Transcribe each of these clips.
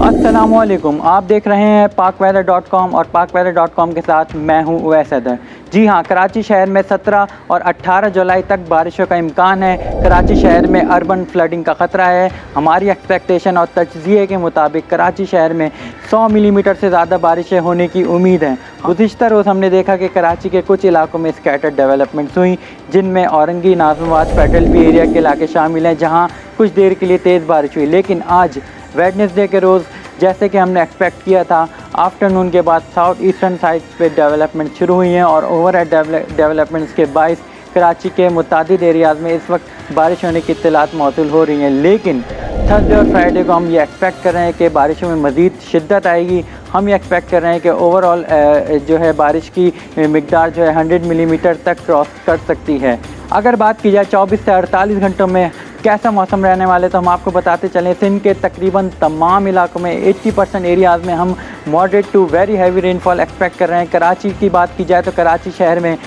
अस्सलामुअलैकुम, आप देख रहे हैं pakweather.com और pakweather.com के साथ मैं हूं उवैस हैदर। जी हां, कराची शहर में 17 और 18 जुलाई तक बारिशों का इम्कान है। कराची शहर में अर्बन फ्लडिंग का ख़तरा है। हमारी एक्सपेक्टेशन और तजज़िये के मुताबिक कराची शहर में 100 मिलीमीटर से ज़्यादा बारिशें होने की उम्मीद है। गुज़िश्ता रोज़ हमने देखा कि कराची के कुछ इलाकों में स्कैटर्ड डेवलपमेंट्स हुई, जिनमें Orangi, Nazimabad, federal P area के इलाके शामिल हैं, जहाँ कुछ देर के लिए तेज़ बारिश हुई। लेकिन आज वेडनेसडे के रोज़ जैसे कि हमने एक्सपेक्ट किया था, आफ्टरनून के बाद साउथ ईस्टर्न साइड पे डेवलपमेंट शुरू हुई हैं और ओवर डेवलपमेंट्स के बाइस कराची के मुतादिद एरियाज़ में इस वक्त बारिश होने की इत्तलात मौसूल हो रही हैं। लेकिन थर्सडे और फ्राइडे को हम ये एक्सपेक्ट कर रहे हैं कि बारिशों में मज़ीद शिद्दत आएगी। हम ये एक्सपेक्ट कर रहे हैं कि ओवरऑल जो है बारिश की मिकदार जो है 100 मिलीमीटर तक क्रॉस कर सकती है। अगर बात की जाए 24 से 48 घंटों में कैसा मौसम रहने वाले, तो हम आपको बताते चलें। सिंध के तकरीबन तमाम इलाकों में 80% एरियाज़ में हम moderate to very heavy rainfall expect कर रहे हैं। कराची की बात की जाए तो कराची शहर में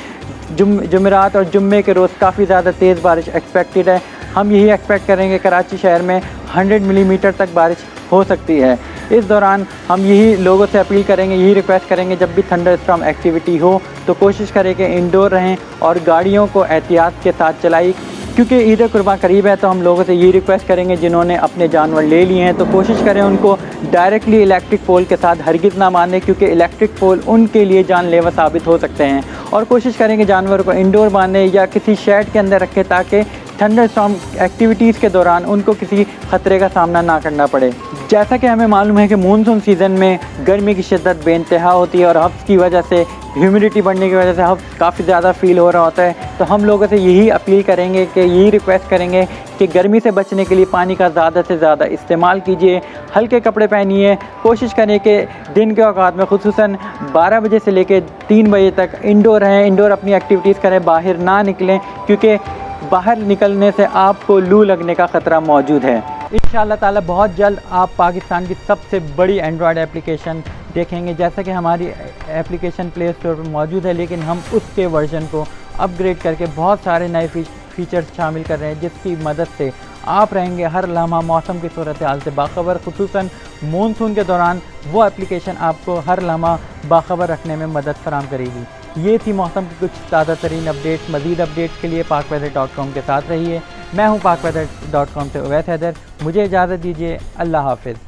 जुमेरात और जुम्मे के रोज़ काफ़ी ज़्यादा तेज़ बारिश एक्सपेक्टेड है। हम यही एक्सपेक्ट करेंगे कराची शहर में 100 मिलीमीटर तक बारिश हो सकती है। इस दौरान हम यही लोगों से अपील करेंगे, यही रिक्वेस्ट करेंगे, जब भी थंडर स्टॉर्म एक्टिविटी हो तो कोशिश करें कि इंडोर रहें और गाड़ियों को एहतियात के साथ चलाई, क्योंकि ईद कुर्बान करीब है। तो हम लोगों से ये रिक्वेस्ट करेंगे जिन्होंने अपने जानवर ले लिए हैं तो कोशिश करें उनको डायरेक्टली इलेक्ट्रिक पोल के साथ हरगिज़ ना बांधें, क्योंकि इलेक्ट्रिक पोल उनके लिए जानलेवा साबित हो सकते हैं। और कोशिश करें कि जानवर को इंडोर बांधें या किसी शेड के अंदर रखें ताकि थंडर स्टॉर्म एक्टिविटीज़ के दौरान उनको किसी ख़तरे का सामना ना करना पड़े। जैसा कि हमें मालूम है कि मानसून सीज़न में गर्मी की शिद्दत बेइंतहा होती है और हब्स की वजह से, ह्यूमिडिटी बढ़ने की वजह से हब्स काफ़ी ज़्यादा फील हो रहा होता है। तो हम लोगों से यही अपील करेंगे कि यही रिक्वेस्ट करेंगे कि गर्मी से बचने के लिए पानी का ज़्यादा से ज़्यादा इस्तेमाल कीजिए, हल्के कपड़े पहनिए। कोशिश करें कि दिन के औकात में खुसूसन 12 बजे से लेकर 3 बजे तक इंडोर रहें, इंडोर अपनी एक्टिविटीज़ करें, बाहर ना निकलें, क्योंकि बाहर निकलने से आपको लू लगने का ख़तरा मौजूद है। इंशाअल्लाह ताला बहुत जल्द आप पाकिस्तान की सबसे बड़ी एंड्रॉयड एप्लीकेशन देखेंगे। जैसा कि हमारी एप्लीकेशन प्ले स्टोर पर मौजूद है, लेकिन हम उसके वर्जन को अपग्रेड करके बहुत सारे नए फीचर्स शामिल कर रहे हैं, जिसकी मदद से आप रहेंगे हर लम्हा मौसम की सूरत हाल से बाखबर। खुसूसन मानसून के दौरान वो एप्लीकेशन आपको हर लम्हा बाखबर रखने में मदद फराहम करेगी। ये थी मौसम की कुछ ताज़ा तरीन अपडेट्स। मज़ीद अपडेट्स के लिए pakweather.com के साथ रहिए। मैं हूँ pakweather.com से उवैस हैदर। मुझे इजाज़त दीजिए। अल्लाह हाफ़िज़।